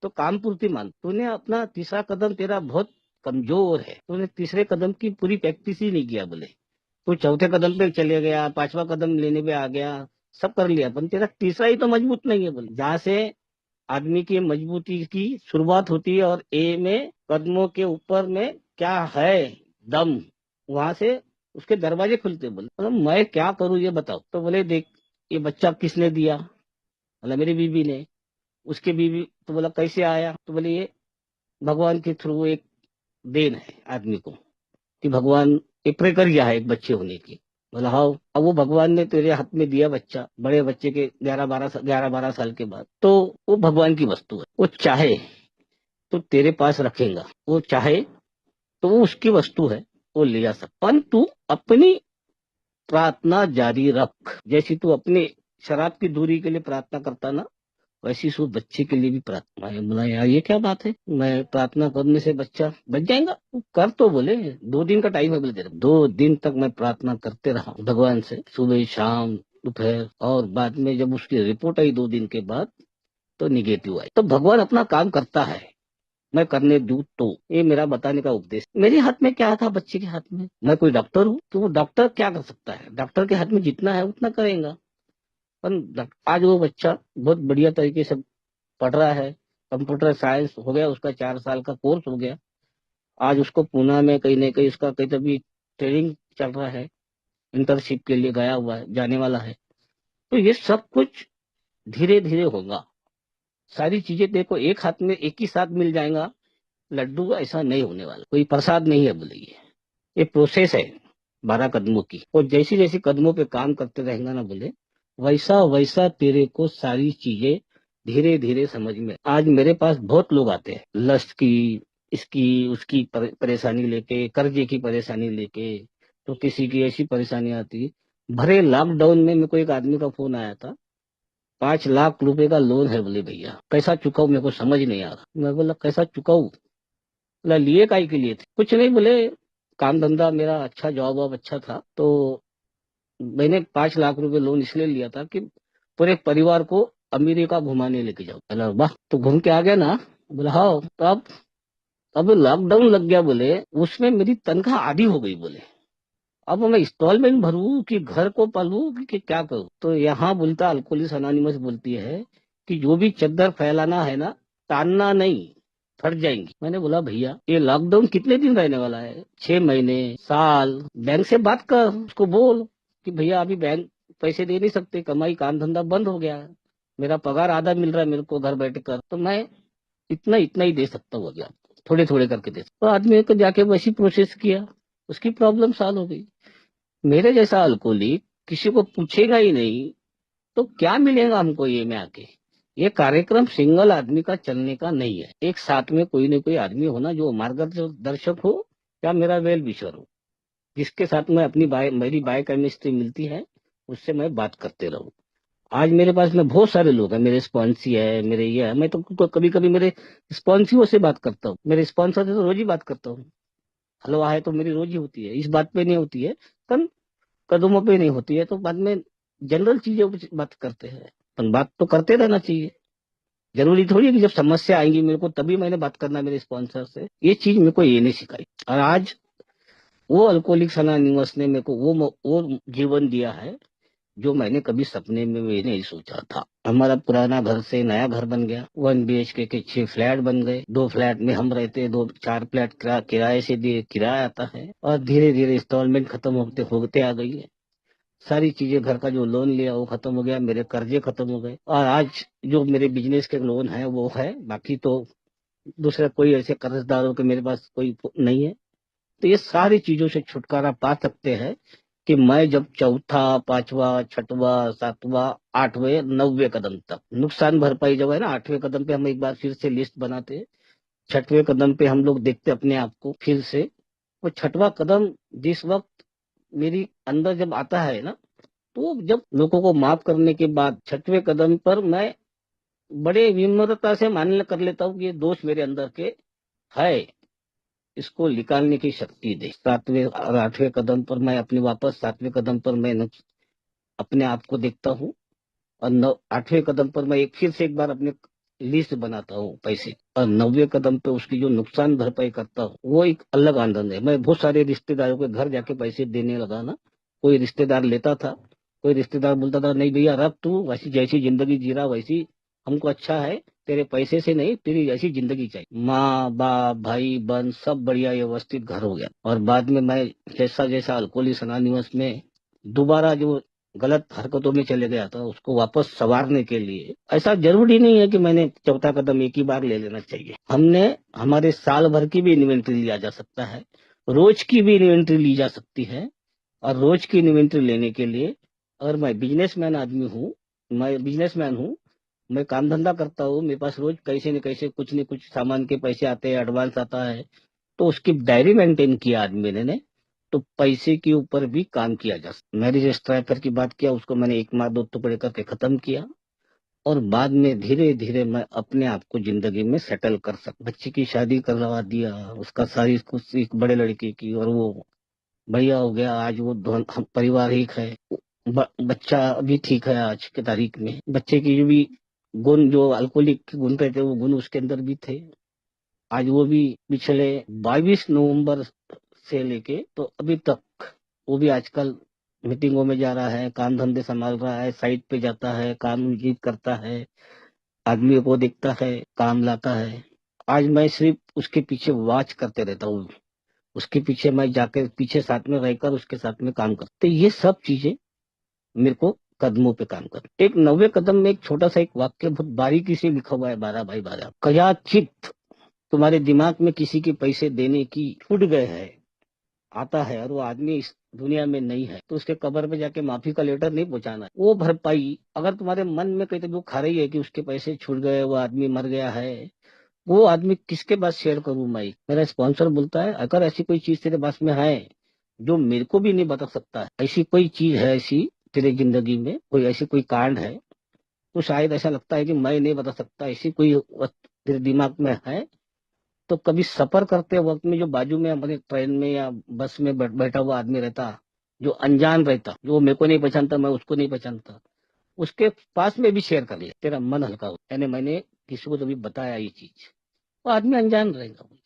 तो काम पूर्ति मान, तूने अपना तीसरा कदम तेरा बहुत कमजोर है, तूने तीसरे कदम की पूरी प्रैक्टिस ही नहीं किया। बोले तू चौथे कदम पे चले गया, 5वां कदम लेने पे आ गया, सब कर लिया, पर तेरा तीसरा ही तो मजबूत नहीं है। बोले जहाँ से आदमी की मजबूती की शुरुआत होती है और ए में कदमों के ऊपर में क्या है दम, वहां से उसके दरवाजे खुलते। बोले मैं क्या करूं ये बताओ। तो बोले देख, ये बच्चा किसने दिया। बोला मेरी बीबी ने। उसके बीवी। तो बोला कैसे आया। तो बोले ये भगवान के थ्रू एक देन है आदमी को, कि भगवान एक प्रक्रिया है एक बच्चे होने की। बोला हाँ। अब वो भगवान ने तेरे हाथ में दिया बच्चा, बड़े बच्चे के 11-12 साल के बाद, तो वो भगवान की वस्तु है। वो चाहे तो तेरे पास रखेगा, वो चाहे तो वो उसकी वस्तु है, वो ले जा सकता। पर तू अपनी प्रार्थना जारी रख, जैसी तू अपने शराब की दूरी के लिए प्रार्थना करता ना, वैसी सो बच्चे के लिए भी प्रार्थना है। बोला यार ये क्या बात है, मैं प्रार्थना करने से बच्चा बच जाएगा। वो कर तो बोले 2 दिन का टाइम है। बोले तेरा 2 दिन तक मैं प्रार्थना करते रहा भगवान से, सुबह शाम दोपहर, और बाद में जब उसकी रिपोर्ट आई 2 दिन के बाद तो निगेटिव आई। तो भगवान अपना काम करता है, मैं करने दूं तो। ये मेरा बताने का उपदेश। मेरे हाथ में क्या था, बच्चे के हाथ में, मैं कोई डॉक्टर हूँ तो वो डॉक्टर क्या कर सकता है, डॉक्टर के हाथ में जितना है उतना करेगा। पर आज वो बच्चा बहुत बढ़िया तरीके से पढ़ रहा है, कंप्यूटर साइंस हो गया उसका, 4 साल का कोर्स हो गया। आज उसको पूना में कहीं ना कहीं उसका कहीं तभी ट्रेनिंग चल रहा है, इंटर्नशिप के लिए गया हुआ है, जाने वाला है। तो ये सब कुछ धीरे धीरे होगा। सारी चीजें देखो एक हाथ में एक ही साथ मिल जाएगा लड्डू, ऐसा नहीं होने वाला, कोई प्रसाद नहीं है। बोले ये प्रोसेस है 12 कदमों की, और जैसी जैसी कदमों पे काम करते रहेगा ना, बोले वैसा वैसा तेरे को सारी चीजें धीरे धीरे समझ में। आज मेरे पास बहुत लोग आते हैं लस्ट की, इसकी उसकी परेशानी लेके, कर्जे की परेशानी लेके, तो किसी की ऐसी परेशानी आती है। भरे लॉकडाउन में मेरे को एक आदमी का फोन आया था, 5 लाख रुपए का लोन है। बोले भैया कैसा चुकाऊं, मेरे को समझ नहीं आ रहा। मैं बोला कैसा चुकाऊं। बोला लिए काहे के लिए थे। कुछ नहीं, बोले काम धंधा मेरा अच्छा, जॉब वॉब अच्छा था, तो मैंने 5 लाख रुपए लोन इसलिए लिया था कि पूरे परिवार को अमेरिका घुमाने लेके जाओ। बोला वाह, तो घूम के आ गया ना। बोला हाँ। तो अब लॉकडाउन लग गया, बोले उसमें मेरी तनख्वाह आधी हो गई। बोले अब मैं इंस्टॉलमेंट भरूं कि घर को पालूं कि क्या करूं। तो यहाँ बोलता अल्कोहलिक्स अनोनिमस बोलती है कि जो भी चद्दर फैलाना है ना, तानना नहीं, फट जाएंगी। मैंने बोला भैया ये लॉकडाउन कितने दिन रहने वाला है, 6 महीने, साल। बैंक से बात कर, उसको बोल कि भैया अभी बैंक पैसे दे नहीं सकते, कमाई काम धंधा बंद हो गया है, मेरा पगार आधा मिल रहा है मेरे को घर बैठ कर, तो मैं इतना इतना ही दे सकता हूँ अभी आपको, थोड़े थोड़े करके दे सकता हूँ। तो आदमी को जाके वैसी प्रोसेस किया, उसकी प्रॉब्लम सॉल्व हो गई। मेरे जैसा अल्कोहलिक किसी को पूछेगा ही नहीं तो क्या मिलेगा हमको ये में आके। ये कार्यक्रम सिंगल आदमी का चलने का नहीं है, एक साथ में कोई न कोई आदमी होना जो मार्गदर्शक हो या मेरा वेल विशर हो, जिसके साथ में मेरी बाय केमिस्ट्री मिलती है, उससे मैं बात करते रहूं। आज मेरे पास में बहुत सारे लोग हैं, मेरे स्पॉन्सी है, मेरे ये है, मैं तो कभी कभी मेरे स्पॉन्सियों से बात करता हूँ, मेरे स्पॉन्सर से तो रोज ही बात करता हूँ। हलवा है तो मेरी रोज ही होती है, इस बात पे नहीं होती है, कम कदमों पे नहीं होती है, तो बाद में जनरल चीजों पे बात करते हैं। पर बात तो करते रहना चाहिए, जरूरी थोड़ी है कि जब समस्या आएंगी मेरे को तभी मैंने बात करना मेरे स्पॉन्सर से। ये चीज मेरे को ये नहीं सिखाई। और आज वो अल्कोहलिक्स अनोनिमस ने मेरे को वो जीवन दिया है जो मैंने कभी सपने में भी नहीं सोचा था। हमारा पुराना घर से नया घर बन गया, 1 BHK के 6 फ्लैट बन गए, 2 फ्लैट में हम रहते हैं, 4 फ्लैट किराए से दिए, किराया आता है, और धीरे धीरे इंस्टॉलमेंट खत्म होते होते आ गई है। सारी चीजें, घर का जो लोन लिया वो खत्म हो गया, मेरे कर्जे खत्म हो गए, और आज जो मेरे बिजनेस के लोन है वो है, बाकी तो दूसरा कोई ऐसे कर्जदारों के मेरे पास कोई नहीं है। तो ये सारी चीजों से छुटकारा पा सकते हैं कि मैं जब चौथा, पांचवा, छठवा, सातवां, आठवें, 9वें कदम तक नुकसान भरपाई जब है ना, 8वें कदम पे हम एक बार फिर से लिस्ट बनाते हैं, 6वें कदम पे हम लोग देखते अपने आप को फिर से। वो 6वां कदम जिस वक्त मेरी अंदर जब आता है ना, तो जब लोगों को माफ करने के बाद 6वें कदम पर मैं बड़े विनम्रता से मान कर लेता हूँ कि ये दोष मेरे अंदर के है, इसको निकालने की शक्ति दे। 7वें और 8वें कदम पर मैं अपने वापस 7वें कदम पर मैं अपने आप को देखता हूँ, और 8वें कदम पर मैं फिर से एक बार अपने लिस्ट बनाता हूँ पैसे, और 9वें कदम पे उसकी जो नुकसान भरपाई करता हूँ, वो एक अलग आनंद है। मैं बहुत सारे रिश्तेदारों के घर जाके पैसे देने लगा ना, कोई रिश्तेदार लेता था, कोई रिश्तेदार बोलता था नहीं भैया रख, तू वैसी जैसी जिंदगी जी रहा वैसी हमको अच्छा है, तेरे पैसे से नहीं, तेरी जैसी जिंदगी चाहिए। माँ बाप भाई बहन सब बढ़िया व्यवस्थित घर हो गया, और बाद में मैं जैसा जैसा अल्कोहलिक्स अनोनिमस में दोबारा जो गलत हरकतों में चले गया था, उसको वापस संवारने के लिए ऐसा जरूरी नहीं है कि मैंने चौथा कदम एक ही बार ले लेना चाहिए। हमने हमारे साल भर की भी इन्वेंट्री लिया जा सकता है, रोज की भी इन्वेंट्री ली जा सकती है। और रोज की इन्वेंट्री लेने के लिए, अगर मैं बिजनेसमैन आदमी हूँ, मैं बिजनेसमैन हूँ, मैं काम धंधा करता हूँ, मेरे पास रोज कैसे न कैसे कुछ न कुछ सामान के पैसे आते हैं, एडवांस आता है, तो उसकी डायरी मेंटेन किया आदमी ने, तो पैसे के ऊपर भी काम किया जा सकता। मैरिज स्ट्राइकर की बात किया, उसको मैंने एक माह 2 टुकड़े करके खत्म किया, और बाद में धीरे धीरे मैं अपने आप को जिंदगी में सेटल कर सक। बच्चे की शादी करवा दिया, उसका सारी कुछ एक बड़े लड़के की, और वो बढ़िया हो गया। आज वो हम परिवार एक है, बच्चा भी ठीक है आज के तारीख में। बच्चे की जो भी गुण, जो अल्कोहलिक के गुण रहते वो गुण उसके अंदर भी थे। आज वो भी पिछले 22 नवंबर से लेके तो अभी तक वो भी आजकल मीटिंगों में जा रहा है, काम धंधे संभाल रहा है, साइट पे जाता है, काम जीत करता है, आदमी को देखता है, काम लाता है। आज मैं सिर्फ उसके पीछे वॉच करते रहता हूँ, उसके पीछे मैं जाकर पीछे साथ में रहकर उसके साथ में काम करते। ये सब चीजें मेरे को कदमों पे काम कर। एक 9वें कदम में एक छोटा सा एक वाक्य बहुत बारीकी से लिखा हुआ है, 12 बाई 12, कदाचित तुम्हारे दिमाग में किसी के पैसे देने की छूट गए है, आता है, और वो आदमी इस दुनिया में नहीं है, तो उसके कब्र पे जाके माफी का लेटर नहीं पहुंचाना है। वो भरपाई अगर तुम्हारे मन में कहीं तो दुख खा रही है कि उसके पैसे छूट गए, वो आदमी मर गया है, वो आदमी किसके पास शेयर करूं मैं। मेरा स्पॉन्सर बोलता है अगर ऐसी कोई चीज तेरे पास में है जो मेरे को भी नहीं बता सकता है, ऐसी कोई चीज है, ऐसी तेरे जिंदगी में कोई ऐसी कोई कांड है, तो शायद ऐसा लगता है कि मैं नहीं बता सकता, ऐसी कोई वस्तु तेरे दिमाग में है, तो कभी सफर करते वक्त में जो बाजू में हमारे ट्रेन में या बस में बैठा हुआ आदमी रहता, जो अनजान रहता, जो मेरे को नहीं पहचानता, मैं उसको नहीं पहचानता, उसके पास में भी शेयर कर ले, तेरा मन हल्का हो। यानी मैंने किसी को कभी बताया ये चीज, वो आदमी अनजान रहेगा मुझे।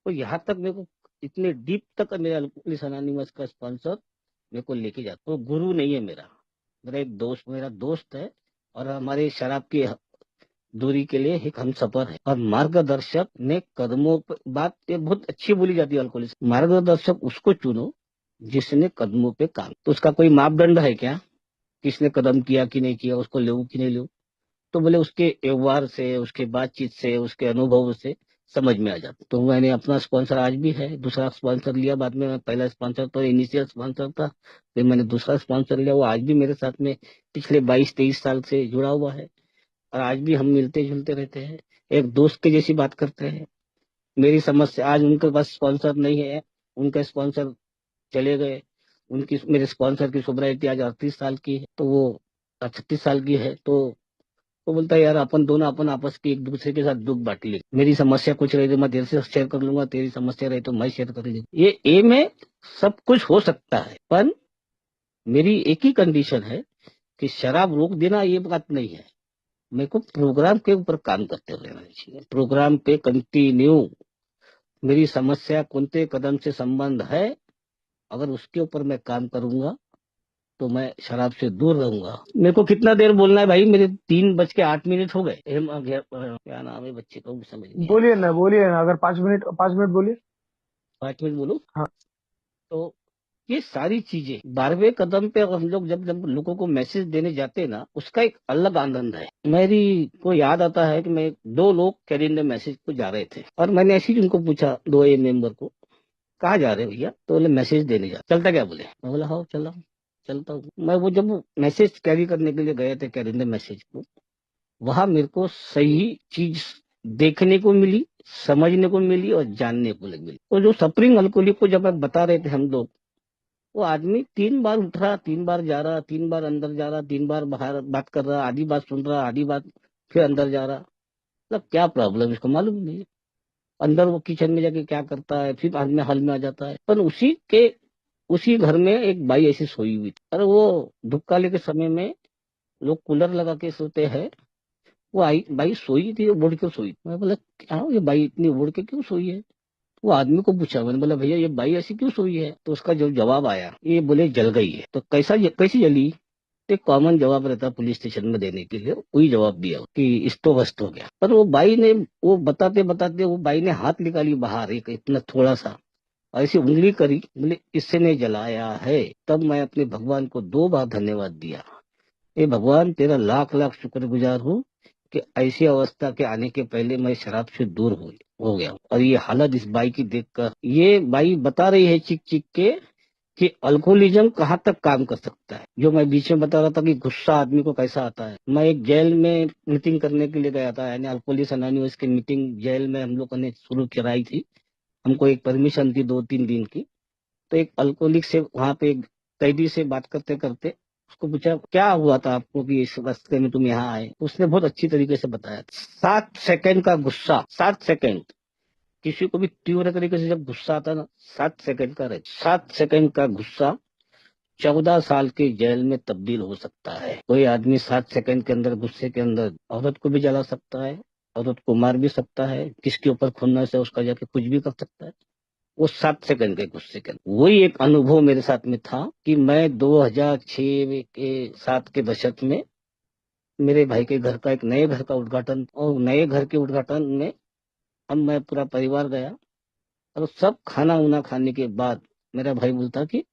तो यहाँ तक मेरे को इतने डीप तक मेरे अल्कोहलिक्स अनोनिमस का स्पॉन्सर मेरे को लेके जाता। वो गुरु नहीं है मेरा, मेरा एक दोस्त, मेरा दोस्त है, और हमारे शराब की दूरी के लिए एक हम सफर है। और मार्गदर्शक ने कदमों पर, बात ये बहुत अच्छी बोली जाती है अल्कोहलिक, मार्गदर्शक उसको चुनो जिसने कदमों पे काम। तो उसका कोई मापदंड है क्या, किसने कदम किया कि नहीं किया, उसको ले कि नहीं ले? तो बोले उसके व्यवहार से, उसके बातचीत से, उसके अनुभव से समझ में आ जाता। तो मैंने अपना स्पॉन्सर आज भी है, दूसरा स्पॉन्सर लिया बाद में। मैं पहला स्पॉन्सर तो इनिशियल स्पॉन्सर था, फिर मैंने दूसरा स्पॉन्सर लिया, वो आज भी मेरे साथ में पिछले 22-23 साल से जुड़ा हुआ है। और आज भी हम मिलते जुलते रहते हैं, एक दोस्त के जैसी बात करते हैं। मेरी समस्या, आज उनके पास स्पॉन्सर नहीं है, उनके स्पॉन्सर चले गए। उनकी, मेरे स्पॉन्सर की सोब्राइटी आज 38 साल की है, तो वो 36 साल की है। तो वो बोलता है यार अपन दोनों अपन आपस की एक दूसरे के साथ दुख बांट ले, मेरी समस्या कुछ रही तो मैं तेरे से शेयर कर लूंगा, तेरी समस्या रही तो मैं शेयर कर लूंगा। ये ए में सब कुछ हो सकता है, पर मेरी एक ही कंडीशन है कि शराब रोक देना ये बात नहीं है। मेरे को प्रोग्राम के ऊपर काम करते हुए रहना चाहिए, प्रोग्राम पे कंटिन्यू। मेरी समस्या कौनते कदम से संबंध है, अगर उसके ऊपर मैं काम करूंगा तो मैं शराब से दूर रहूंगा। मेरे को कितना देर बोलना है भाई, मेरे 3:08 हो गए। क्या नाम है बच्चे को, समझ नहीं आ रहा। बोलिए ना, अगर 5 मिनट बोलिए। 5 मिनट बोलो। हाँ। तो ये सारी चीजें 12वें कदम पे हम लोग जब जब लोगों को मैसेज देने जाते हैं ना, उसका एक अलग आनंद है। मेरी को याद आता है कि मैं, दो लोग कैलेंडर मैसेज को जा रहे थे, और मैंने ऐसे ही उनको पूछा, दो ए मेंबर को, कहाँ जा रहे हो भैया? तो बोले मैसेज देने जा, चलता क्या? बोले। मैं बोला हाँ चला, चलता हूँ। मैं वो जब मैसेज कैरी करने के लिए गए थे कैलेंडर मैसेज को, वहां मेरे को सही चीज देखने को मिली, समझने को मिली और जानने को मिली। वो जो सफरिंग अल्कोहलिक को जब बता रहे थे हम लोग, वो आदमी 3 बार उठ रहा, 3 बार जा रहा, 3 बार अंदर जा रहा, 3 बार बाहर बात कर रहा, आधी बात सुन रहा, आधी बात फिर अंदर जा रहा। मतलब क्या प्रॉब्लम इसको मालूम नहीं है। अंदर वो किचन में जाके क्या करता है, फिर बाद में हॉल में आ जाता है। पर उसी घर में एक बाई ऐसी सोई हुई थी। अरे वो धूपकाले के समय में लोग कूलर लगा के सोते हैं, वो आई बाई सोई थी, वो बुढ़ के सोई। मैं बोला क्या ये बाई इतनी बुढ़ के क्यों सोई है? वो आदमी को पूछा, मैंने बोला भैया ये बाई ऐसी क्यों सोई है? तो उसका जो जवाब आया, ये बोले जल गई है। तो कैसी जली? तो एक कॉमन जवाब रहता है पुलिस स्टेशन में देने के लिए, वही जवाब दिया कि इस्तो वस्त हो गया। पर वो बाई ने, वो बताते बताते वो बाई ने हाथ निकाली बाहर, एक इतना थोड़ा सा, और ऐसी उंगली करी, बोले इससे ने जलाया है। तब मैं अपने भगवान को 2 बार धन्यवाद दिया, ये भगवान तेरा लाख लाख शुक्रगुजार हूँ कि ऐसी अवस्था के आने के पहले मैं शराब से दूर हो गया। और ये हालत इस बाई की देखकर, ये बाई बता रही है चिक चिक के कि अल्कोहलिज्म कहाँ तक काम कर सकता है। जो मैं बीच में बता रहा था कि गुस्सा आदमी को कैसा आता है, मैं एक जेल में मीटिंग करने के लिए गया था, यानी अल्कोहलिक्स अनोनिमस की मीटिंग जेल में हम लोगों ने शुरू कराई थी। हमको एक परमिशन थी 2-3 दिन की। तो एक अल्कोहलिक से वहां पे एक कैदी से बात करते करते उसको पूछा क्या हुआ था आपको कि इस रास्ते में तुम यहाँ आए? उसने बहुत अच्छी तरीके से बताया। 7 सेकंड का गुस्सा, 7 सेकंड, किसी को भी तीव्र तरीके से जब गुस्सा आता है ना, 7 सेकंड का रहे, 7 सेकंड का गुस्सा 14 साल के जेल में तब्दील हो सकता है। कोई आदमी 7 सेकंड के अंदर, गुस्से के अंदर, औरत को भी जला सकता है, औरत को मार भी सकता है, किसके ऊपर खुन्नस से उसका जाके कुछ भी कर सकता है। वो 7 सेकंड के गुस्से के अंदर, वही एक अनुभव मेरे साथ में था कि मैं 2006 के 7 के दशक में मेरे भाई के घर का, एक नए घर का उद्घाटन, और नए घर के उद्घाटन में हम, मैं पूरा परिवार गया। और सब खाना उना खाने के बाद मेरा भाई बोलता कि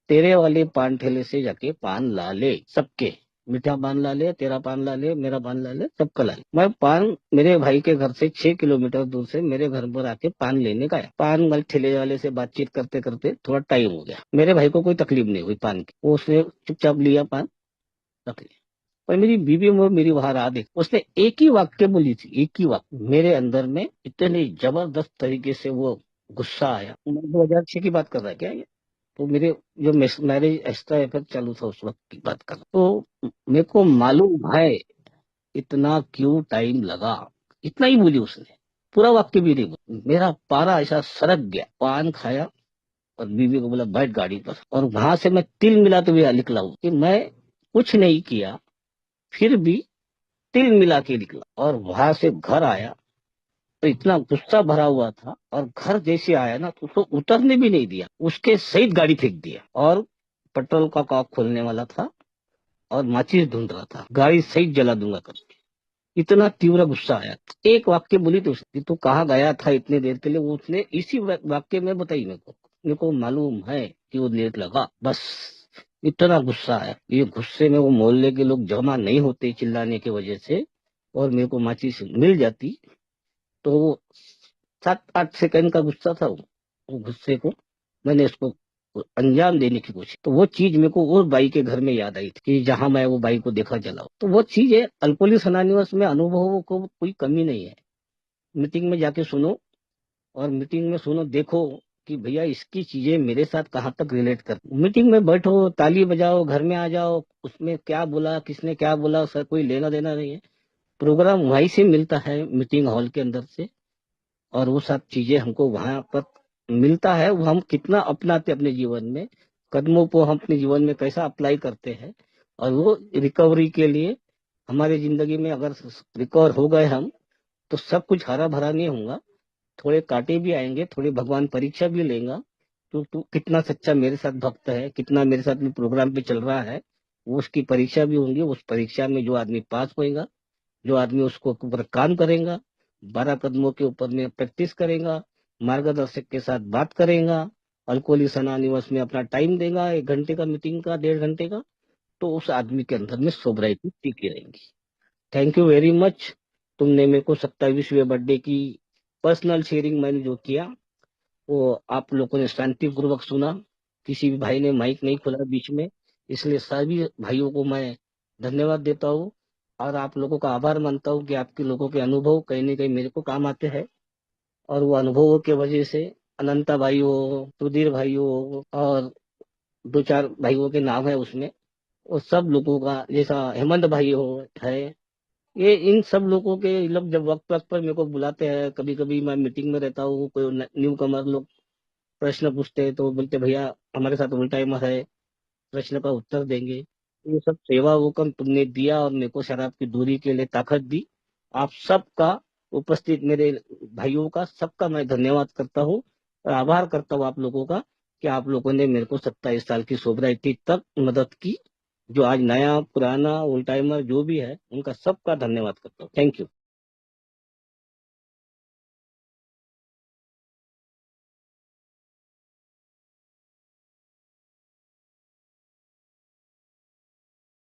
तेरे वाले पान ठेले से जाके पान ला ले, सबके, मीठा पान ला ले, तेरा पान ला ले, मेरा पान ला ले, सबका ला ले। मैं पान मेरे भाई के घर से 6 किलोमीटर दूर से मेरे घर पर आके पान लेने का आया। पान वाले ठेले वाले से बातचीत करते करते थोड़ा टाइम हो गया। मेरे भाई को कोई तकलीफ नहीं हुई पान की, वो उसने चुपचाप लिया पान, रख लिया। पर मेरी बीवी वो मेरी वहां राह देख, उसने एक ही वाक्य बोली थी, एक ही वाक्य। मेरे अंदर में इतने जबरदस्त तरीके से वो गुस्सा आया। 2006 की बात कर रहा है क्या ये? तो मेरे जो मैरिज एक्स्ट्रा एफेक्ट चालू था उस वक्त की बात कर रहा हूं। तो मेरे को मालूम है इतना क्यों टाइम लगा। इतना ही बोली उसने, पूरा वाक्य भी नहीं बोली। मेरा पारा ऐसा सरक गया, पान खाया और बीवी को बोला बैठ गाड़ी पर, और वहां से मैं तिल मिलाते हुए निकला हूँ कि मैं कुछ नहीं किया, फिर भी तिल मिला के निकला। और वहां से घर आया तो इतना गुस्सा भरा हुआ था, और घर जैसे आया ना तो उसको उतरने भी नहीं दिया, उसके सहित गाड़ी फेंक दिया। और पेट्रोल का कॉक खोलने वाला था और माचिस ढूंढ रहा था, गाड़ी सहित जला दूंगा करके। इतना तीव्र गुस्सा आया। एक वाक्य बोली थी उसने कि तू कहाँ गया था इतने देर के लिए, वो उसने इसी वाक्य में बताई मेरे को मालूम है कि वो लेट लगा, बस। इतना गुस्सा आया, ये गुस्से में वो मोहल्ले के लोग जमा नहीं होते चिल्लाने की वजह से, और मेरे को माचिस मिल जाती तो वो 7-8 सेकंड का गुस्सा था वो गुस्से को मैंने उसको अंजाम देने की कोशिश, तो वो चीज मेरे को उस बाई के घर में याद आई थी कि जहां मैं वो बाई को देखा जला, तो वो चीज है। अल्कोहलिक्स अनोनिमस में अनुभवों को कोई कमी नहीं है। मीटिंग में जाके सुनो, और मीटिंग में सुनो, देखो कि भैया इसकी चीजें मेरे साथ कहाँ तक रिलेट कर। मीटिंग में बैठो, ताली बजाओ, घर में आ जाओ, उसमें क्या बोला, किसने क्या बोला, सर कोई लेना देना नहीं है। प्रोग्राम वहीं से मिलता है, मीटिंग हॉल के अंदर से, और वो सब चीजें हमको वहां पर मिलता है। वो हम कितना अपनाते अपने जीवन में, कदमों को हम अपने जीवन में कैसा अप्लाई करते हैं, और वो रिकवरी के लिए हमारे जिंदगी में अगर रिकवर हो गए हम, तो सब कुछ हरा भरा नहीं होगा। थोड़े कांटे भी आएंगे, थोड़े भगवान परीक्षा भी लेगा। तो तू कितना सच्चा मेरे साथ भक्त है, कितना मेरे साथ में प्रोग्राम पे चल रहा है, वो उसकी परीक्षा भी होंगी। उस परीक्षा में जो आदमी पास होएगा, जो आदमी उसको ऊपर काम करेगा, 12 कदमों के ऊपर में प्रैक्टिस करेगा, मार्गदर्शक के साथ बात करेगा, अल्कोहलिक्स अनोनिमस में अपना टाइम देगा, 1 घंटे का मीटिंग का, 1.5 घंटे का, तो उस आदमी के अंदर में सोबराइटी टिकी रहेगी। Thank you very much. तुमने मेरे को 27वें बर्थडे की पर्सनल शेयरिंग मैंने जो किया, वो आप लोगों ने शांतिपूर्वक सुना। किसी भी भाई ने माइक नहीं खोला बीच में, इसलिए सभी भाइयों को मैं धन्यवाद देता हूँ, और आप लोगों का आभार मानता हूँ कि आपके लोगों के अनुभव कहीं ना कहीं मेरे को काम आते हैं। और वो अनुभवों के वजह से अनंता भाई हो, सुधीर भाई हो, और 2-4 भाइयों के नाम है उसमें, वो सब लोगों का, जैसा हेमंत भाई हो है, ये इन सब लोगों के लोग जब वक्त वक्त पर मेरे को बुलाते हैं, कभी कभी मैं मीटिंग में रहता हूँ, कोई न्यू कमर लोग प्रश्न पूछते हैं, तो बोलते भैया हमारे साथ उल्टा टाइमर है, प्रश्न का उत्तर देंगे। ये सब सेवा वो कम तुमने दिया, और मेरे को शराब की दूरी के लिए ताकत दी। आप सबका, उपस्थित मेरे भाइयों का, सबका मैं धन्यवाद करता हूँ, और आभार करता हूँ आप लोगों का, कि आप लोगों ने मेरे को 27 साल की सोबराइटी तक मदद की। जो आज नया पुराना उल्टाइमर जो भी है, उनका सबका धन्यवाद करता हूँ। Thank you.